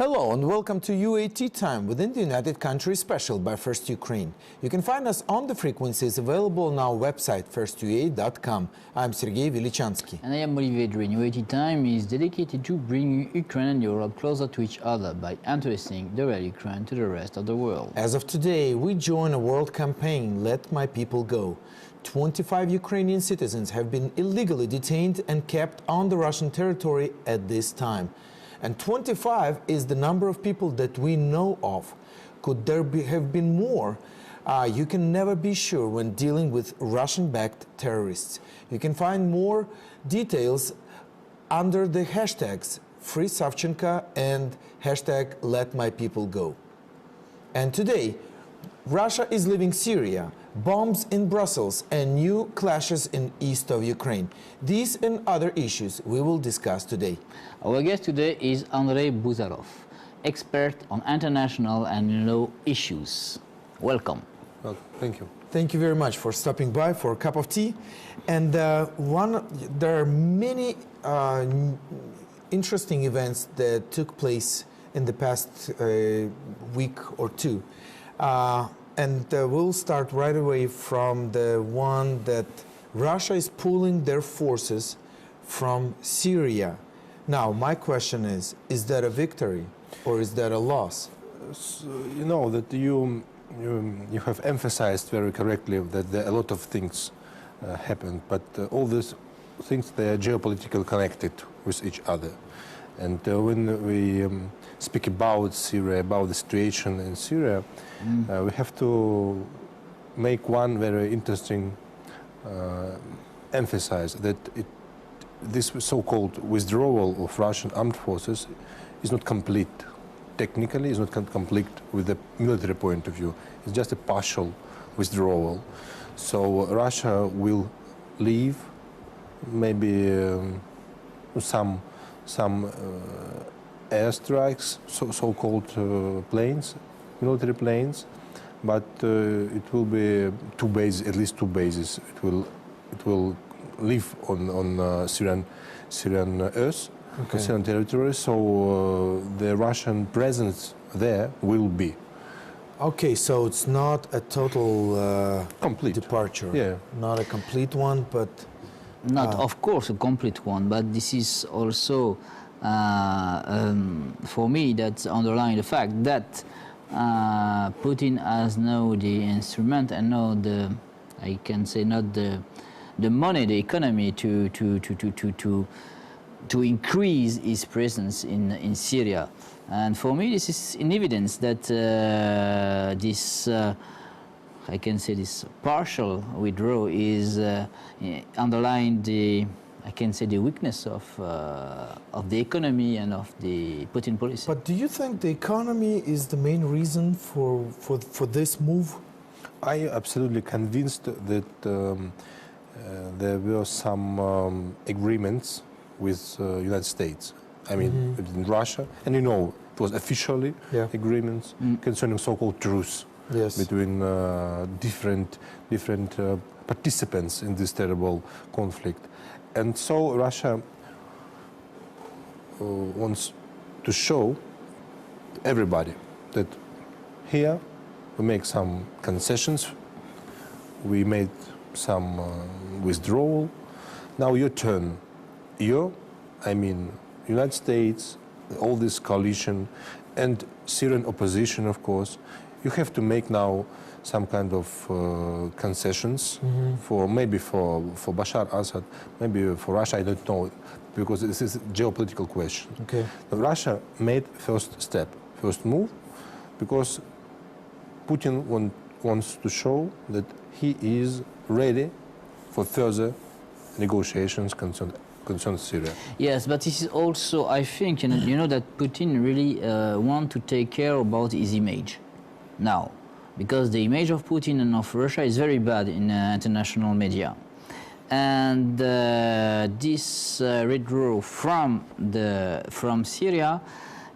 Hello and welcome to UAT Time within the United Countries special by First Ukraine. You can find us on the frequencies available on our website firstuat.com. I'm Sergey Velichanskiy. And I am Olivier. UAT Time is dedicated to bringing Ukraine and Europe closer to each other by introducing the real Ukraine to the rest of the world. As of today, we join a world campaign, Let My People Go. 25 Ukrainian citizens have been illegally detained and kept on the Russian territory at this time. And 25 is the number of people that we know of. Could there have been more? You can never be sure when dealing with Russian-backed terrorists. You can find more details under the hashtags Free Savchenko and hashtag Let My People Go. And today, Russia is leaving Syria, bombs in Brussels and new clashes in east of Ukraine. These and other issues we will discuss today. Our guest today is Andrii Buzarov, expert on international and law issues. Welcome. Well, thank you. Thank you very much for stopping by for a cup of tea. And there are many interesting events that took place in the past week or two. And we'll start right away from the one that Russia is pulling their forces from Syria. Now, my question is that a victory or is that a loss? So, you know that you have emphasized very correctly that there are a lot of things happened, but all these things, they are geopolitically connected with each other. And when we speak about Syria, about the situation in Syria, we have to make one very interesting emphasis that this so-called withdrawal of Russian armed forces is not complete. Technically, it's not complete with the military point of view. It's just a partial withdrawal. So Russia will leave maybe some airstrikes, so-called planes, military planes, but it will be at least two bases. It will live on Syrian earth, okay, Syrian territory. So the Russian presence there will be. Okay, so it's not a total complete departure. Yeah, not a complete one, but not, of course, a complete one. But this is also for me that's underlying the fact that Putin has now the instrument and now I can say not the money, the economy to increase his presence in Syria. And for me, this is in evidence that this, I can say, this partial withdrawal is underlying the, I can say, the weakness of the economy and of the Putin policy. But do you think the economy is the main reason for this move? I am absolutely convinced that there were some agreements with United States. I mean, in Russia, and you know, it was officially agreements concerning so-called truce between different participants in this terrible conflict. And so Russia wants to show everybody that here we make some concessions, we made some withdrawal. Now your turn. I mean, United States, all this coalition, and Syrian opposition, of course, you have to make now some kind of concessions for maybe for Bashar Assad, maybe for Russia, I don't know, because this is a geopolitical question. Okay. But Russia made first step, first move, because Putin wants to show that he is ready for further negotiations concern Syria. Yes, but this is also, I think, you know that Putin really wants to take care about his image now, because the image of Putin and of Russia is very bad in international media. And this withdrawal from Syria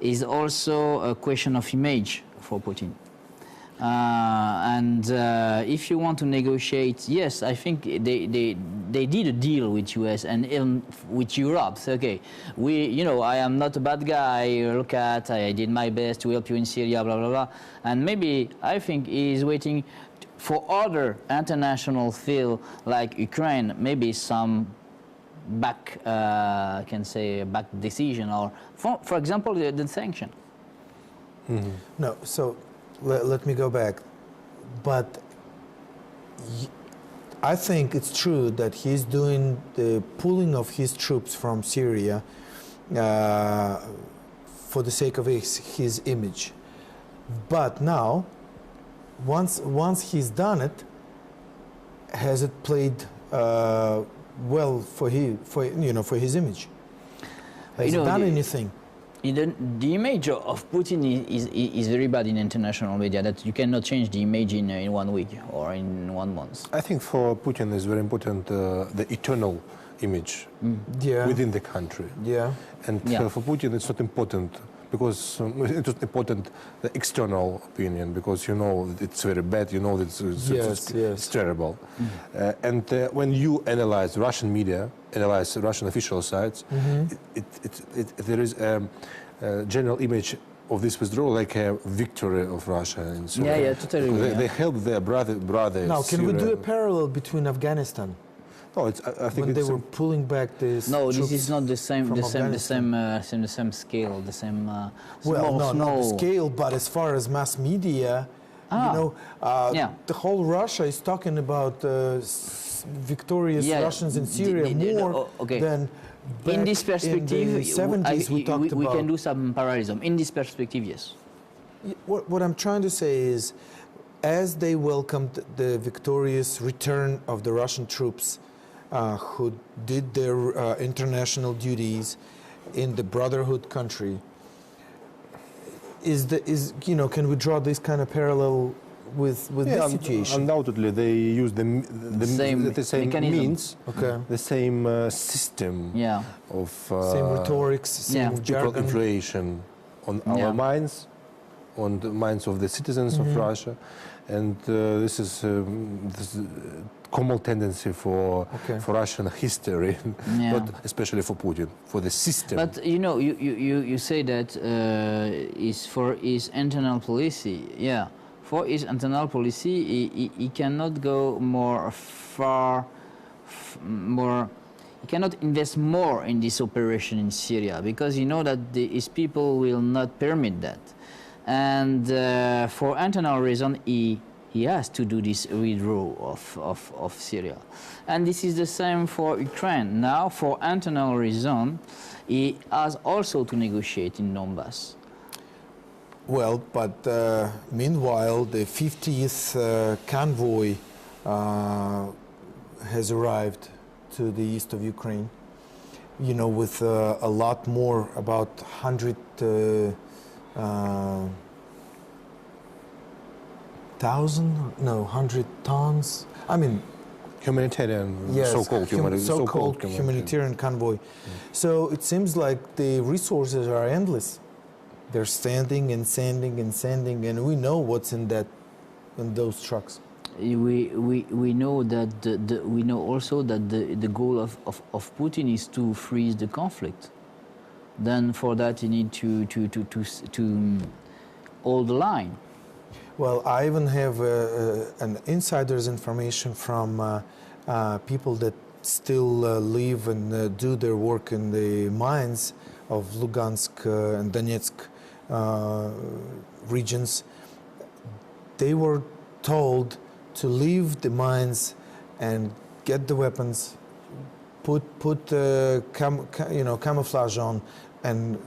is also a question of image for Putin. If you want to negotiate, yes, I think they did a deal with US and even with Europe. So, okay, I am not a bad guy. Look at, I did my best to help you in Syria, blah blah blah. And maybe I think he is waiting for other international field like Ukraine, maybe some back, can say back decision, or for example the sanction. Mm-hmm. No, so let me go back. But I think it's true that he's doing the pulling of his troops from Syria for the sake of his image. But now, once he's done it, has it played well for his image? Has it done anything? The image of Putin is very bad in international media, that you cannot change the image in 1 week or in 1 month. I think for Putin it's very important the eternal image within the country. Yeah. And for Putin it's not important because it's important the external opinion, because it's very bad, it's terrible. And when you analyze Russian media, analyze Russian official sites, there is a general image of this withdrawal like a victory of Russia. And so totally. They help their brothers. Now, can we do a parallel between Afghanistan? No, I think when they were pulling back this. No, this is not the same scale, the same. Not the scale, but as far as mass media, the whole Russia is talking about victorious Russians in Syria more than. In this perspective, in the 70s we can do some parallelism. In this perspective, yes. What I'm trying to say is, as they welcomed the victorious return of the Russian troops who did their international duties in the brotherhood country, can we draw this kind of parallel with this situation? Undoubtedly, they use the same means, the same system of same rhetorics, same people influation on our minds, on the minds of the citizens of Russia, and this is common tendency for Russian history, not especially for Putin, for the system. But you say that is for his internal policy, For his internal policy, he cannot go he cannot invest more in this operation in Syria, because that his people will not permit that. And for internal reason, he has to do this withdrawal of Syria. And this is the same for Ukraine. Now, for internal reason, he has also to negotiate in Donbass. Well, but meanwhile, the 50th convoy has arrived to the east of Ukraine, with a lot more, about 100 tons. I mean, humanitarian, yes, so-called humanitarian convoy. So it seems like the resources are endless. They're standing and sending and sending, and we know what's in those trucks. We know that we know also that the goal of Putin is to freeze the conflict. Then for that you need to hold the line. Well, I even have an insider's information from people that still live and do their work in the mines of Lugansk and Donetsk regions. They were told to leave the mines and get the weapons, put camouflage on, and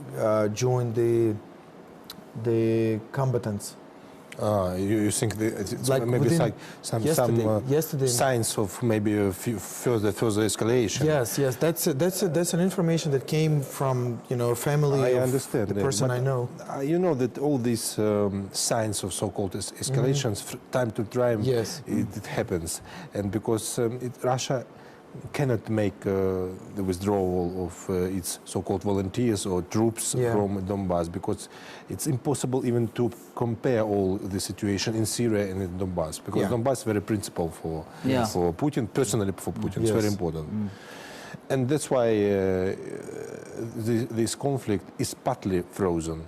join the combatants. You think it's like maybe like some yesterday, signs of maybe a few further escalation? Yes, that's an information that came from a family of the person I know. You know that all these signs of so-called escalations, time to time, it happens, and because Russia cannot make the withdrawal of its so-called volunteers or troops from Donbass, because it's impossible even to compare all the situation in Syria and in Donbass, because Donbass is very principal for Putin, personally for Putin. It's very important. And that's why this conflict is partly frozen.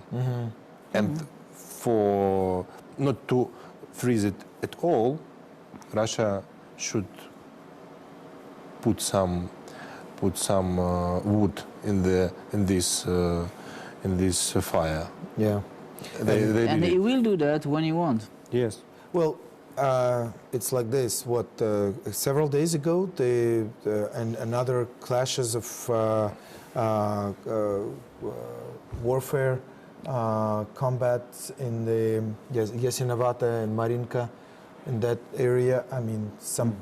And for not to freeze it at all, Russia should put some wood in this fire. Yeah. And he will do that when he wants. Yes. Well, it's like this. Several days ago, and another clashes of warfare, combat in the Yasinavata and Marinka, in that area. I mean, some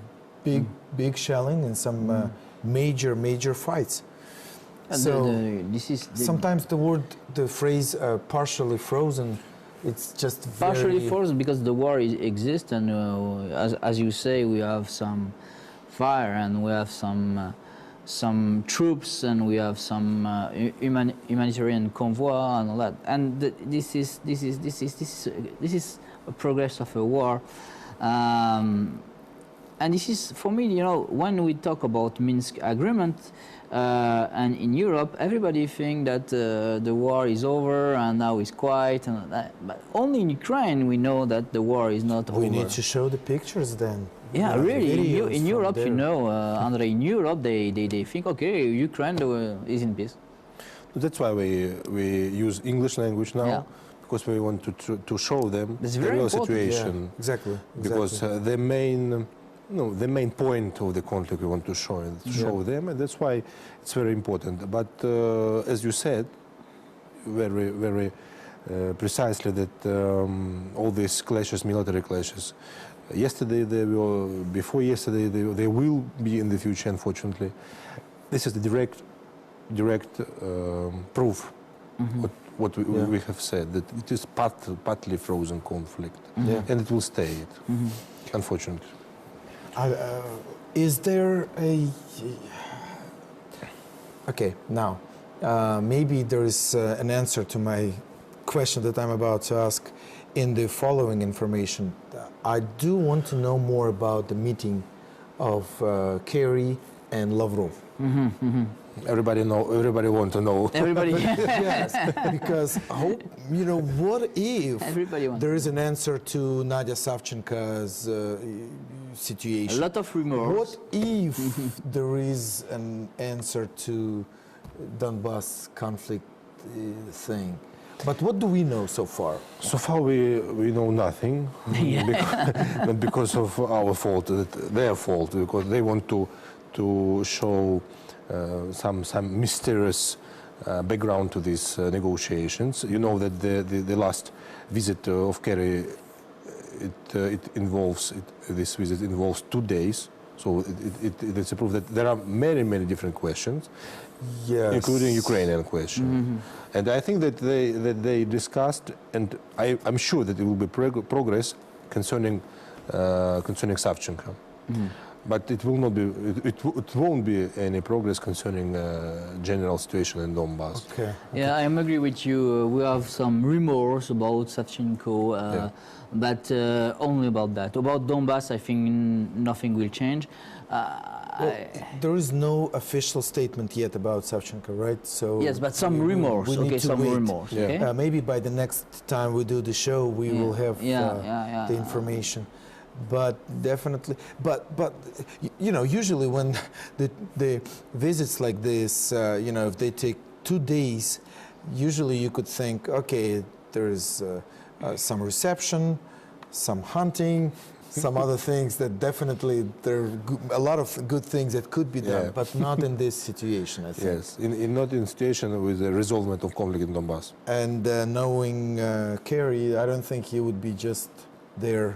big shelling and some major fights. And sometimes the phrase partially frozen, it's just partially frozen because the war exists, and as you say, we have some fire and we have some troops and we have some humanitarian convoy and all that. And this is a progress of a war. And this is, for me, when we talk about Minsk agreement, and in Europe, everybody think that the war is over and now it's quiet. But only in Ukraine we know that the war is not over. We need to show the pictures then. Yeah, really. In Europe, Andrei, in Europe, they think, okay, Ukraine is in peace. That's why we use English language now, because we want to show them the real situation. Yeah, exactly. Because the main point of the conflict we want to show them, and that's why it's very important. But as you said, very precisely, that all these clashes, military clashes, yesterday they were, before yesterday they will be in the future, unfortunately. This is the direct proof what we have said, that it is partly frozen conflict, and it will stay unfortunately. Is there okay, now maybe there is an answer to my question that I'm about to ask in the following information. I do want to know more about the meeting of Kerry and Lavrov. Everybody want to know. Everybody. Yes, because what if there is an answer to Nadia Savchenko's situation? A lot of rumors. What if there is an answer to Donbass conflict thing? But what do we know so far? So far we know nothing, not because of our fault, their fault, because they want to show some mysterious background to these negotiations. You know that the last visit of Kerry, this visit involves 2 days. So it's a proof that there are many different questions, including Ukrainian question. And I think that they discussed, and I'm sure that it will be progress concerning Savchenko. But it will not be. It won't be any progress concerning general situation in Donbass. Okay. Yeah, I agree with you. We have some rumors about Savchenko, but only about that. About Donbass, I think nothing will change. There is no official statement yet about Savchenko, right? So yes, but some rumors. We need to wait. Rumors. Yeah. Okay? Maybe by the next time we do the show, we will have the information. But definitely, but usually when the visits like this, if they take 2 days, usually you could think, okay, there is some reception, some hunting, some other things that definitely there are a lot of good things that could be done, but not in this situation, I think. Yes, not in situation with the resolvement of conflict in Donbass. And knowing Kerry, I don't think he would be just there.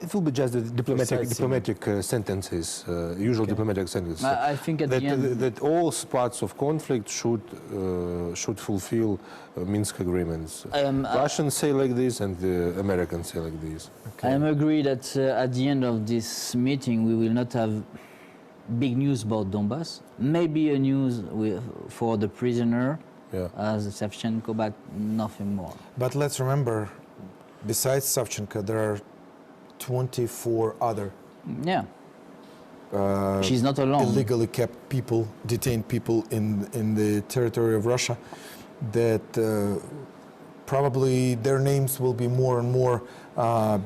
It will be just the diplomatic sentences, usual diplomatic sentences. I think at the end that all parts of conflict should fulfill Minsk agreements. Russians say like this, and the Americans say like this. Okay. I agree that at the end of this meeting we will not have big news about Donbass, maybe a news for the prisoner as Savchenko, but nothing more. But let's remember, besides Savchenko, there are 24 other she's not alone. illegally kept people, detained people in the territory of Russia that probably their names will be more and more will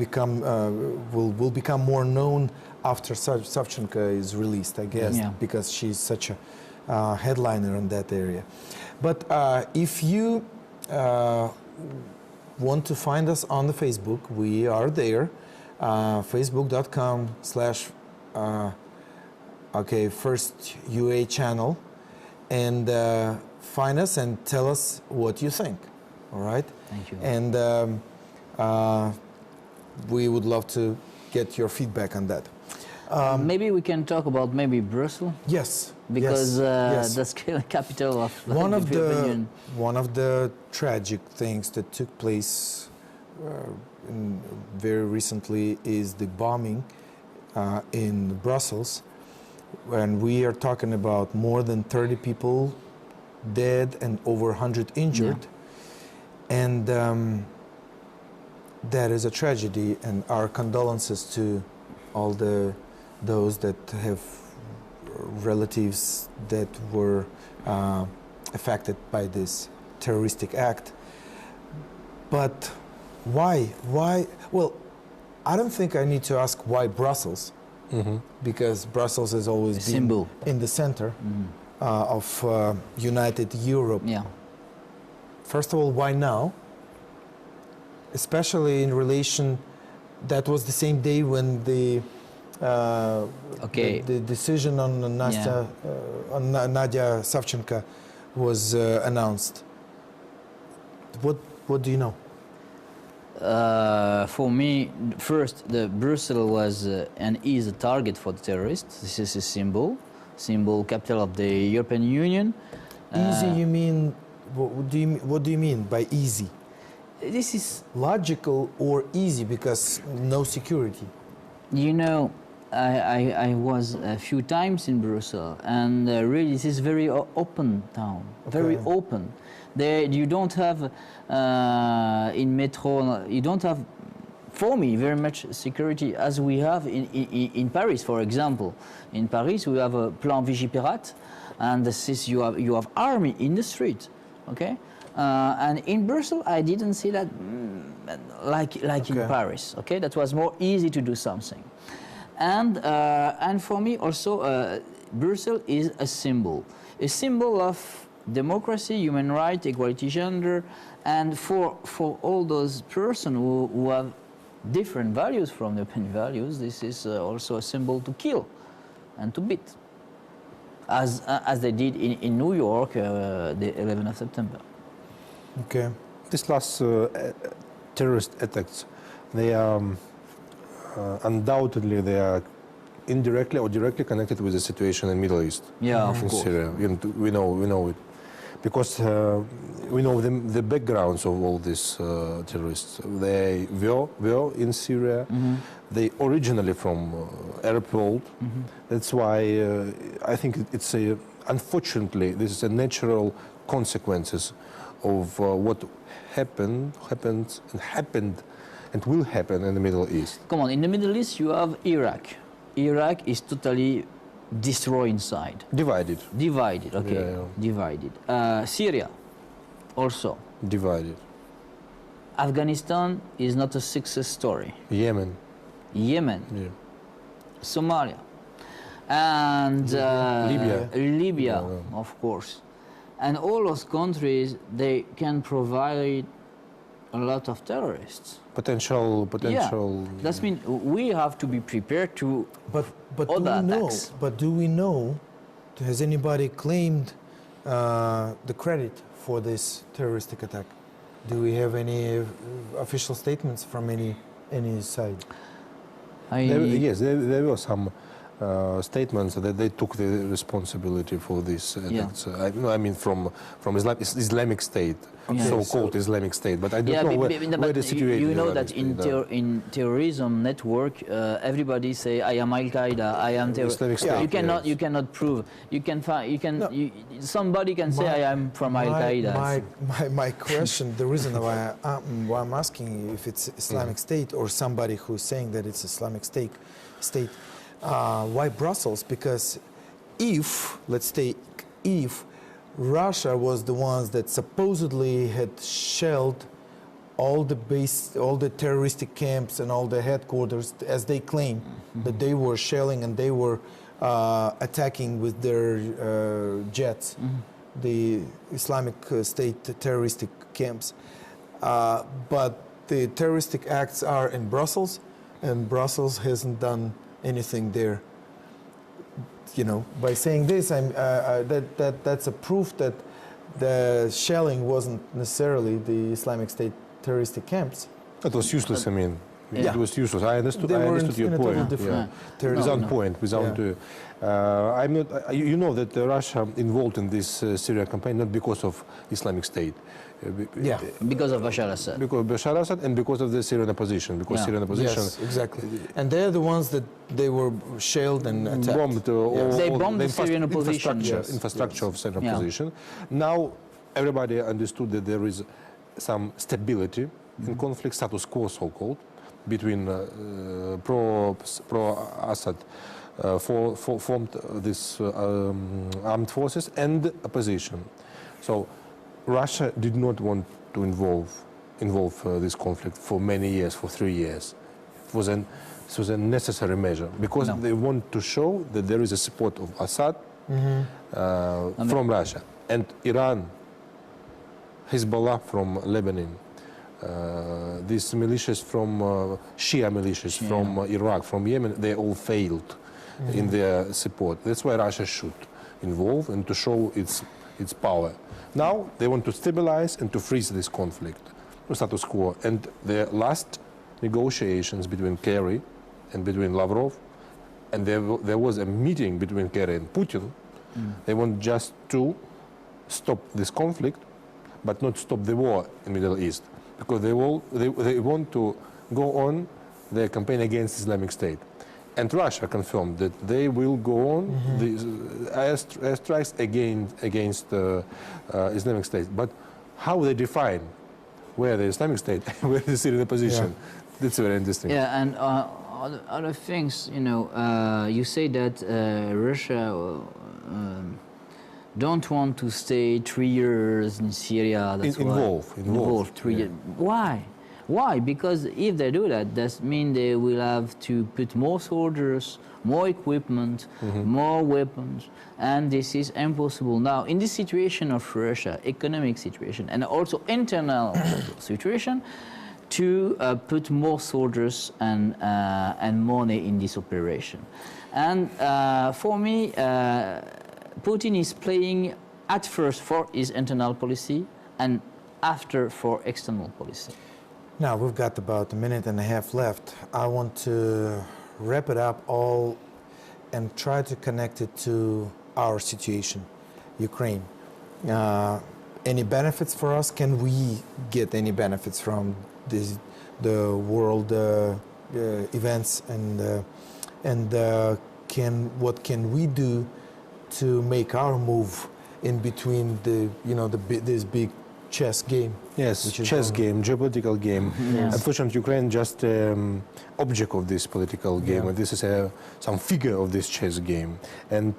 become more known after Savchenko is released, I guess, because she's such a headliner in that area. But if you want to find us on the Facebook, we are there, facebook.com/First UA channel, and find us and tell us what you think. All right? Thank you. And we would love to get your feedback on that. Maybe we can talk about Brussels. Yes, because yes. that's the capital of one of the European Union. One of the tragic things that took place very recently is the bombing in Brussels, and we are talking about more than 30 people dead and over 100 injured, and that is a tragedy. And our condolences to all those that have relatives that were affected by this terroristic act. But why? Well, I don't think I need to ask why Brussels, because Brussels has always been symbol in the center of United Europe. Yeah. First of all, why now? Especially in relation, that was the same day when the decision on Nadia Savchenko was announced. What do you know? For me, first, Brussels was and is a target for the terrorists. This is a symbol, capital of the European Union. Easy, you mean? What do you mean by easy? This is logical or easy because no security. You know, I was a few times in Brussels, and really, this is very open town, very open. There, you don't have in metro. You don't have, for me, very much security as we have in Paris, for example. In Paris, we have a Plan Vigipirate, and this is you have army in the street, okay. And in Brussels, I didn't see that like in Paris. Okay, that was more easy to do something, and for me also, Brussels is a symbol of democracy, human rights, equality, gender, and for all those persons who have different values from European values, this is also a symbol to kill and to beat, as they did in New York, the 11th of September. Okay. This last terrorist attacks, they are undoubtedly indirectly or directly connected with the situation in Middle East. Yeah, of in course. Syria. We know it because we know the backgrounds of all these terrorists. They were in Syria. They originally from Arab world. That's why I think it's unfortunately this is a natural consequences of what happened and will happen in the Middle East. Come on, in the Middle East you have Iraq. Iraq is totally destroyed inside. Divided, okay. Yeah. Divided. Syria, also. Divided. Afghanistan is not a success story. Yemen. Yeah. Somalia. And Libya, of course. And all those countries, they can provide a lot of terrorists. Potential. Yeah. That means we have to be prepared to other attacks. But do we know? Has anybody claimed the credit for this terroristic attack? Do we have any official statements from any side? Yes, there were some statements that they took the responsibility for this. Attacks. I mean, from Islamic State, so-called Islamic State. But I don't know where the situation. You know that in terrorism network, everybody say I am Al Qaeda, I am terrorist. You cannot prove. You can find. Somebody can say I am from Al Qaeda. My question, the reason why I'm asking you if it's Islamic State or somebody who's saying that it's Islamic State. Why Brussels? Because let's take, if Russia was the ones that supposedly had shelled all the terroristic camps and all the headquarters, as they claim, that they were shelling and they were attacking with their jets, the Islamic State terroristic camps. But the terroristic acts are in Brussels, and Brussels hasn't done anything there. You know, by saying this, that's a proof that the shelling wasn't necessarily the Islamic State terroristic camps. It was useless. I mean, it was useless. I understood your point. Without point, without. I'm not. You know that Russia involved in this Syria campaign not because of Islamic State. Because of Bashar Assad. Because of Bashar Assad and because of the Syrian opposition. Because Syrian opposition. Yes, exactly. And they're the ones that they were shelled and attacked. They bombed the Syrian opposition. Infrastructure of Syrian opposition. Now everybody understood that there is some stability in conflict, status quo so-called, between pro-Assad formed this armed forces and opposition. So Russia did not want to involve this conflict for many years, for 3 years. It was a necessary measure because they want to show that there is a support of Assad from Russia. And Iran, Hezbollah from Lebanon, these militias from Shia militias from Iraq, from Yemen, they all failed in their support. That's why Russia should involve and to show its power. Now they want to stabilize and to freeze this conflict, the status quo. And the last negotiations between Kerry and between Lavrov, and there was a meeting between Kerry and Putin. They want just to stop this conflict, but not stop the war in the Middle East, because they want to go on their campaign against Islamic State. And Russia confirmed that they will go on the airstrikes against Islamic State. But how they define where the Islamic State, where the Syrian opposition, that's very interesting. Yeah, and other things, you know, you say that Russia don't want to stay 3 years in Syria. That's involved 3 years. Why? Why? Because if they do that, that means they will have to put more soldiers, more equipment, more weapons, and this is impossible now. In this situation of Russia, economic situation, and also internal situation, to put more soldiers and money in this operation. And for me, Putin is playing at first for his internal policy and after for external policy. Now, we've got about a minute and a half left. I want to wrap it up all and try to connect it to our situation, Ukraine. Any benefits for us? Can we get any benefits from the world events? And what can we do to make our move in between this big chess game? Yes, chess game, geopolitical game. Unfortunately, Ukraine just object of this political game, and this is some figure of this chess game, and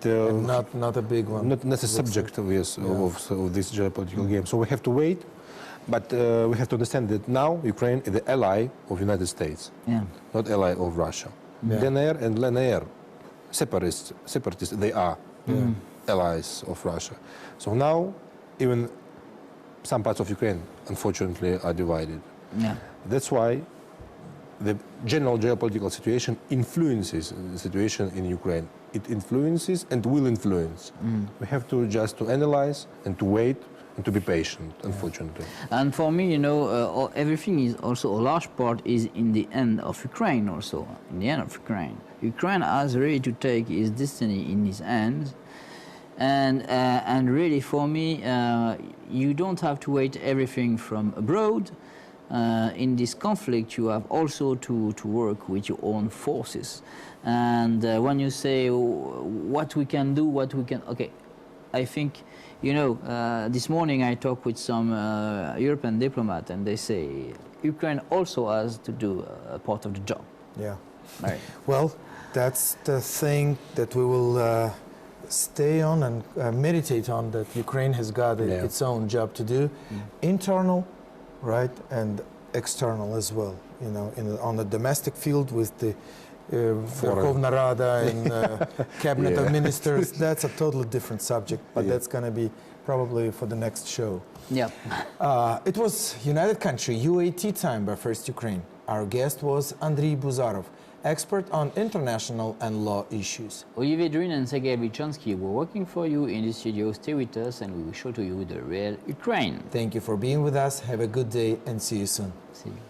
not a big one. Not a subject of this geopolitical game. So we have to wait, but we have to understand that now Ukraine is the ally of United States, not ally of Russia. DNR and LNR, separatists, they are allies of Russia. So now even some parts of Ukraine, unfortunately, are divided. That's why the general geopolitical situation influences the situation in Ukraine. It influences and will influence. We have to just to analyze and to wait and to be patient, unfortunately. And for me, you know, everything is also a large part is in the end of Ukraine also, in the end of Ukraine. Ukraine has really to take his destiny in his hands. And really for me, you don't have to wait everything from abroad. In this conflict, you have also to work with your own forces. And when you say what we can do, okay, I think, you know, this morning I talked with some European diplomat, and they say Ukraine also has to do a part of the job. Yeah. Right. Well, that's the thing that we will stay on and meditate on, that Ukraine has got its own job to do, internal, right, and external as well. You know, on the domestic field with the Verkhovna Rada and cabinet of ministers, that's a totally different subject, but that's going to be probably for the next show. Yeah. It was United Country UAT time by First Ukraine. Our guest was Andrii Buzarov, expert on international and law issues. Olivier Vedrine and Sergey Velichanskiy were working for you in the studio. Stay with us and we will show to you the real Ukraine. Thank you for being with us. Have a good day and see you soon. See you.